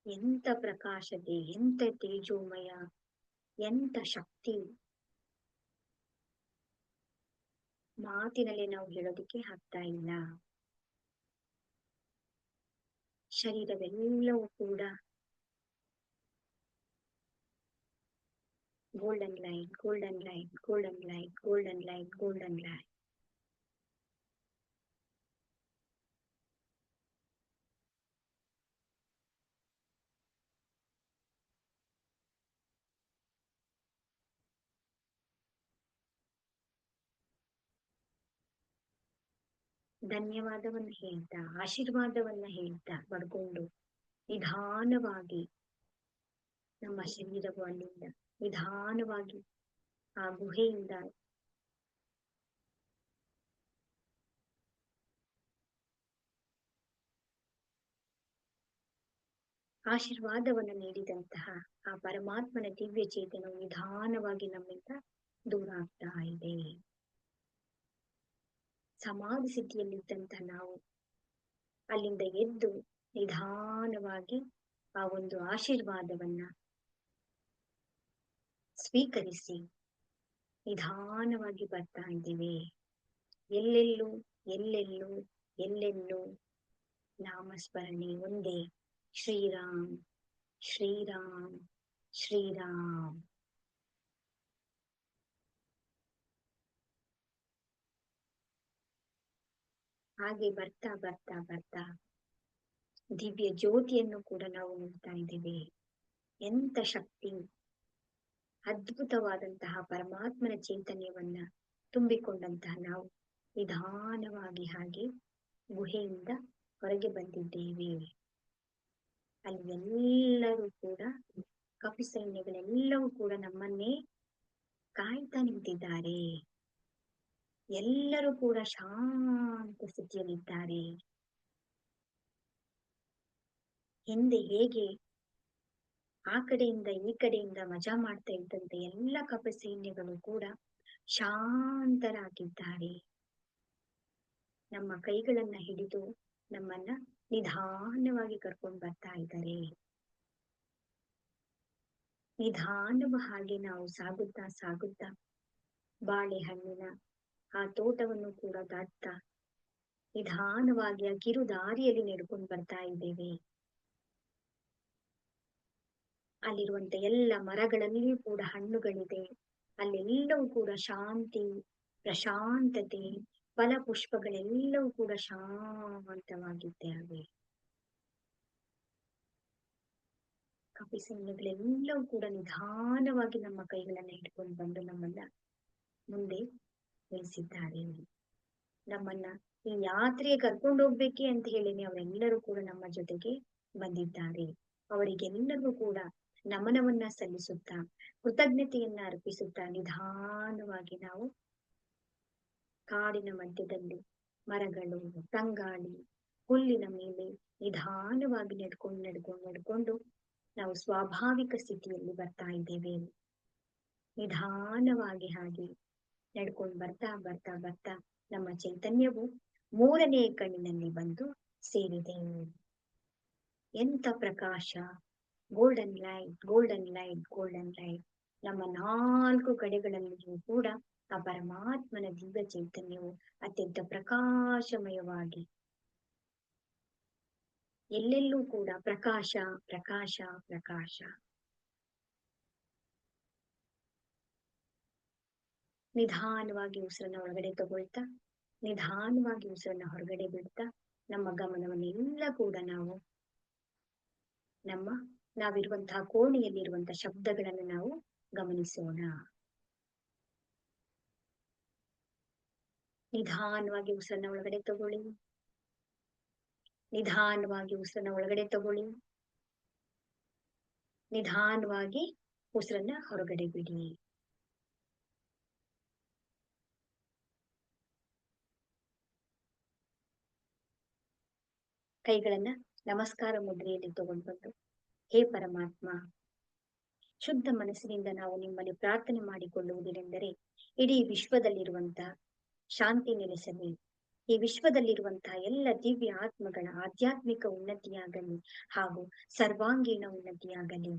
ಎಂತ ಪ್ರಕಾಶತೆ, ಎಂತ ತೇಜೋಮಯ, ಎಂತ ಶಕ್ತಿ, ಮಾತಿನಲ್ಲಿ ನಾವು ಹೇಳೋದಕ್ಕೆ ಆಗ್ತಾ ಇಲ್ಲ. ಶರೀರವೆಲ್ಲವೂ ಕೂಡ golden light, golden light, golden light, golden light, golden light. ಧನ್ಯವಾದವನ್ನ ಹೇಳ್ತಾ, ಆಶೀರ್ವಾದವನ್ನ ಹೇಳ್ತಾ ಪಡ್ಕೊಂಡು ನಿಧಾನವಾಗಿ ನಮ್ಮ ಶರೀರವು ಅಲ್ಲಿಂದ ನಿಧಾನವಾಗಿ ಆ ಗುಹೆಯಿಂದ ಆಶೀರ್ವಾದವನ್ನು ನೀಡಿದಂತಹ ಆ ಪರಮಾತ್ಮನ ದಿವ್ಯ ಚೇತನವು ನಿಧಾನವಾಗಿ ನಮ್ಮಿಂದ ದೂರ ಆಗ್ತಾ ಇದೆ. ಸಮಾಧಿ ಸ್ಥಿತಿಯಲ್ಲಿದ್ದಂತಹ ನಾವು ಅಲ್ಲಿಂದ ಎದ್ದು ನಿಧಾನವಾಗಿ ಆ ಒಂದು ಆಶೀರ್ವಾದವನ್ನ ಸ್ವೀಕರಿಸಿ ನಿಧಾನವಾಗಿ ಬರ್ತಾ ಇದ್ದೀವಿ. ಎಲ್ಲೆಲ್ಲೂ ಎಲ್ಲೆಲ್ಲೂ ಎಲ್ಲೆಲ್ಲೂ ನಾಮಸ್ಮರಣೆ ಒಂದೇ, ಶ್ರೀರಾಮ್ ಶ್ರೀರಾಮ್ ಶ್ರೀರಾಮ್. ಹಾಗೆ ಬರ್ತಾ ಬರ್ತಾ ಬರ್ತಾ ದಿವ್ಯ ಜ್ಯೋತಿಯನ್ನು ಕೂಡ ನಾವು ನೋಡ್ತಾ ಇದ್ದೀವಿ. ಎಂತ ಶಕ್ತಿ, ಅದ್ಭುತವಾದಂತಹ ಪರಮಾತ್ಮನ ಚೈತನ್ಯವನ್ನ ತುಂಬಿಕೊಂಡಂತಹ ನಾವು ನಿಧಾನವಾಗಿ ಹಾಗೆ ಗುಹೆಯಿಂದ ಹೊರಗೆ ಬಂದಿದ್ದೇವೆ. ಅಲ್ಲಿ ಎಲ್ಲರೂ ಕೂಡ ಕಪಿ ಸೈನ್ಯಗಳೆಲ್ಲವೂ ಕೂಡ ನಮ್ಮನ್ನೇ ಕಾಯ್ತಾ ನಿಂತಿದ್ದಾರೆ. ಎಲ್ಲರೂ ಕೂಡ ಶಾಂತ ಸ್ಥಿತಿಯಲ್ಲಿದ್ದಾರೆ. ಹಿಂದೆ ಹೇಗೆ ಆ ಕಡೆಯಿಂದ ಈ ಕಡೆಯಿಂದ ಮಜಾ ಮಾಡ್ತಾ ಇದ್ದಂತೆ ಎಲ್ಲ ಕಪಿ ಸೈನ್ಯಗಳು ಕೂಡ ಶಾಂತರಾಗಿದ್ದಾರೆ. ನಮ್ಮ ಕೈಗಳನ್ನ ಹಿಡಿದು ನಮ್ಮನ್ನ ನಿಧಾನವಾಗಿ ಕರ್ಕೊಂಡು ಬರ್ತಾ ಇದ್ದಾರೆ. ನಿಧಾನವ ಹಾಗೆ ನಾವು ಸಾಗುತ್ತಾ ಸಾಗುತ್ತಾ ಬಾಳೆಹಣ್ಣಿನ ಆ ತೋಟವನ್ನು ಕೂಡ ದಾಟ್ತಾ ನಿಧಾನವಾಗಿ ಆ ಕಿರು ದಾರಿಯಲ್ಲಿ ನಡ್ಕೊಂಡು ಬರ್ತಾ ಇದ್ದೇವೆ. ಅಲ್ಲಿರುವಂತ ಎಲ್ಲ ಮರಗಳಲ್ಲಿಯೂ ಕೂಡ ಹಣ್ಣುಗಳಿದೆ. ಅಲ್ಲೆಲ್ಲವೂ ಕೂಡ ಶಾಂತಿ, ಪ್ರಶಾಂತತೆ, ಫಲಪುಷ್ಪಗಳೆಲ್ಲವೂ ಕೂಡ ಶಾಂತವಾಗಿದ್ದಾವೆ. ಕಪಿ ಸೈನ್ಯಗಳೆಲ್ಲವೂ ಕೂಡ ನಿಧಾನವಾಗಿ ನಮ್ಮ ಕೈಗಳನ್ನ ಹಿಡ್ಕೊಂಡು ಬಂದು ನಮ್ಮನ್ನ ಮುಂದೆ ನಿಲ್ಲಿಸಿದ್ದಾರೆ. ನಮ್ಮನ್ನ ಈ ಯಾತ್ರೆಗೆ ಕರ್ಕೊಂಡು ಹೋಗ್ಬೇಕೆ ಅಂತ ಹೇಳಿನಿ ಅವರೆಲ್ಲರೂ ಕೂಡ ನಮ್ಮ ಜೊತೆಗೆ ಬಂದಿದ್ದಾರೆ. ಅವರಿಗೆಲ್ಲರಿಗೂ ಕೂಡ ನಮನವನ್ನ ಸಲ್ಲಿಸುತ್ತಾ ಕೃತಜ್ಞತೆಯನ್ನ ಅರ್ಪಿಸುತ್ತಾ ನಿಧಾನವಾಗಿ ನಾವು ಕಾಡಿನ ಮಧ್ಯದಲ್ಲಿ ಮರಗಳು, ತಂಗಾಳಿ, ಹುಲ್ಲಿನ ಮೇಲೆ ನಿಧಾನವಾಗಿ ನಡ್ಕೊಂಡು ನಾವು ಸ್ವಾಭಾವಿಕ ಸ್ಥಿತಿಯಲ್ಲಿ ಬರ್ತಾ ಇದ್ದೇವೆ. ನಿಧಾನವಾಗಿ ಹಾಗೆ ನಡ್ಕೊಂಡು ಬರ್ತಾ ಬರ್ತಾ ಬರ್ತಾ ನಮ್ಮ ಚೈತನ್ಯವು ಮೂರನೇ ಕಣ್ಣಿನಲ್ಲಿ ಬಂದು ಸೇರಿದೆ. ಎಂತ ಪ್ರಕಾಶ, golden light, golden light, golden light. ನಮ್ಮ ನಾಲ್ಕು ಕಡೆಗಳಲ್ಲಿಯೂ ಕೂಡ ಆ ಪರಮಾತ್ಮನ ದಿವ್ಯ ಚೈತನ್ಯವು ಅತ್ಯಂತ ಪ್ರಕಾಶಮಯವಾಗಿ ಎಲ್ಲೆಲ್ಲೂ ಕೂಡ ಪ್ರಕಾಶ ಪ್ರಕಾಶ ಪ್ರಕಾಶ. ನಿಧಾನವಾಗಿ ಉಸಿರನ್ನ ಒಳಗಡೆ ತಗೊಳ್ತಾ ನಿಧಾನವಾಗಿ ಉಸಿರನ್ನ ಹೊರಗಡೆ ಬಿಡ್ತಾ ನಮ್ಮ ಗಮನವನ್ನೆಲ್ಲ ಕೂಡ ನಾವು ನಾವಿರುವಂತಹ ಕೋಣೆಯಲ್ಲಿರುವಂತಹ ಶಬ್ದಗಳನ್ನು ನಾವು ಗಮನಿಸೋಣ. ನಿಧಾನವಾಗಿ ಉಸಿರನ್ನ ಒಳಗಡೆ ತಗೊಳ್ಳಿ, ನಿಧಾನವಾಗಿ ಉಸಿರನ್ನ ಒಳಗಡೆ ತಗೊಳ್ಳಿ, ನಿಧಾನವಾಗಿ ಉಸಿರನ್ನ ಹೊರಗಡೆ ಬಿಡಿ. ಕೈಗಳನ್ನ ನಮಸ್ಕಾರ ಮುದ್ರೆಯಲ್ಲಿ ತಗೊಂಡು ಬಂದು, ಹೇ ಪರಮಾತ್ಮ, ಶುದ್ಧ ಮನಸ್ಸಿನಿಂದ ನಾವು ನಿಮ್ಮಲ್ಲಿ ಪ್ರಾರ್ಥನೆ ಮಾಡಿಕೊಳ್ಳುವುದೇನೆಂದರೆ ಇಡೀ ವಿಶ್ವದಲ್ಲಿರುವಂತಹ ಶಾಂತಿ ನೆಲೆಸಲಿ, ಈ ವಿಶ್ವದಲ್ಲಿರುವಂತಹ ಎಲ್ಲ ದಿವ್ಯ ಆತ್ಮಗಳ ಆಧ್ಯಾತ್ಮಿಕ ಉನ್ನತಿಯಾಗಲಿ ಹಾಗೂ ಸರ್ವಾಂಗೀಣ ಉನ್ನತಿಯಾಗಲಿ.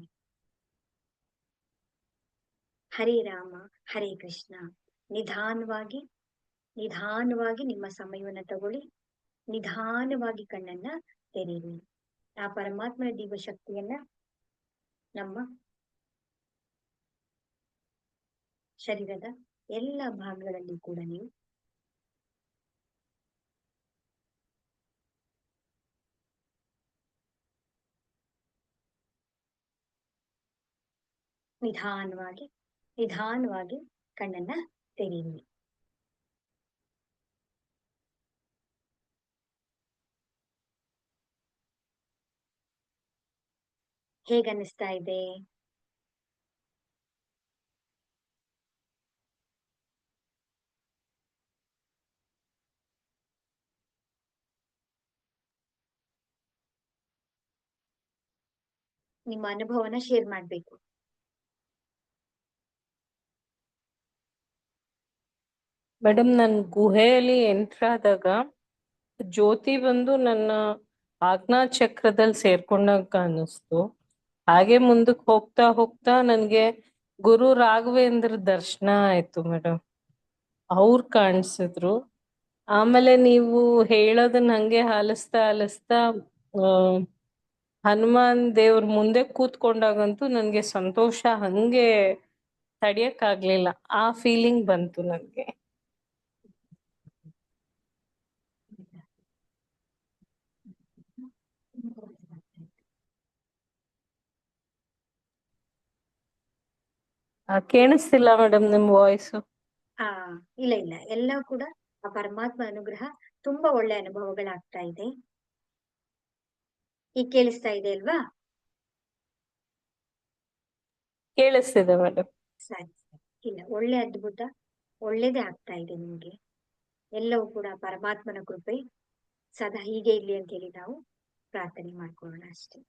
ಹರೇ ರಾಮ ಹರೇ ಕೃಷ್ಣ. ನಿಧಾನವಾಗಿ ನಿಧಾನವಾಗಿ ನಿಮ್ಮ ಸಮಯವನ್ನು ತಗೊಳ್ಳಿ, ನಿಧಾನವಾಗಿ ಕಣ್ಣನ್ನ ತೆರೆಯಿರಿ. ಆ ಪರಮಾತ್ಮನ ದಿವ್ಯ ಶಕ್ತಿಯನ್ನ ನಮ್ಮ ಶರೀರದ ಎಲ್ಲ ಭಾಗಗಳಲ್ಲಿ ಕೂಡ ನೀವು ನಿಧಾನವಾಗಿ ನಿಧಾನವಾಗಿ ಕಣ್ಣನ್ನ ತೆರೆಯಿರಿ. ಹೇಗನ್ನಿಸ್ತಾ ಇದೆ? ನಿಮ್ಮ ಅನುಭವನ ಶೇರ್ ಮಾಡ್ಬೇಕು. ಮೇಡಮ್, ನಾನು ಗುಹೆಯಲ್ಲಿ ಎಂಟರ್ ಆದಾಗ ಜ್ಯೋತಿ ಬಂದು ನನ್ನ ಆಜ್ಞಾ ಚಕ್ರದಲ್ಲಿ ಸೇರ್ಕೊಂಡಂಗ ಅನಿಸ್ತು. ಹಾಗೆ ಮುಂದಕ್ಕೆ ಹೋಗ್ತಾ ಹೋಗ್ತಾ ನನ್ಗೆ ಗುರು ರಾಘವೇಂದ್ರ ದರ್ಶನ ಆಯ್ತು ಮೇಡಮ್. ಅವ್ರು ಕಾಣಿಸಿದ್ರು. ಆಮೇಲೆ ನೀವು ಹೇಳೋದನ್ನ ಹಂಗೆ ಆಲಿಸ್ತಾ ಹನುಮಾನ್ ದೇವ್ರ ಮುಂದೆ ಕೂತ್ಕೊಂಡಾಗಂತೂ ನನ್ಗೆ ಸಂತೋಷ ಹಂಗೆ ತಡಿಯಕ್ಕಾಗ್ಲಿಲ್ಲ. ಆ ಫೀಲಿಂಗ್ ಬಂತು ನನ್ಗೆ. ಕೇಳಿಸ್ತಿಲ್ಲ ಮೇಡಮ್ ನಿಮ್ ವಾಯ್ಸು. ಇಲ್ಲ ಇಲ್ಲ, ಎಲ್ಲ ಕೂಡ ಆ ಪರಮಾತ್ಮ ಅನುಗ್ರಹ, ತುಂಬಾ ಒಳ್ಳೆ ಅನುಭವಗಳಾಗ್ತಾ ಇದೆ. ಈಗ ಕೇಳಿಸ್ತಾ ಇದೆ ಅಲ್ವಾ? ಕೇಳಿಸ್ತಿದೆ ಮೇಡಮ್. ಸರಿ ಸರಿ. ಇಲ್ಲ, ಒಳ್ಳೆ ಅದ್ಭುತ, ಒಳ್ಳೇದೇ ಆಗ್ತಾ ಇದೆ ನಿಮ್ಗೆ. ಎಲ್ಲವೂ ಕೂಡ ಪರಮಾತ್ಮನ ಕೃಪೆ ಸದಾ ಹೀಗೆ ಇರ್ಲಿ ಅಂತ ಹೇಳಿ ನಾವು ಪ್ರಾರ್ಥನೆ ಮಾಡ್ಕೊಳ್ಳೋಣ ಅಷ್ಟೇ.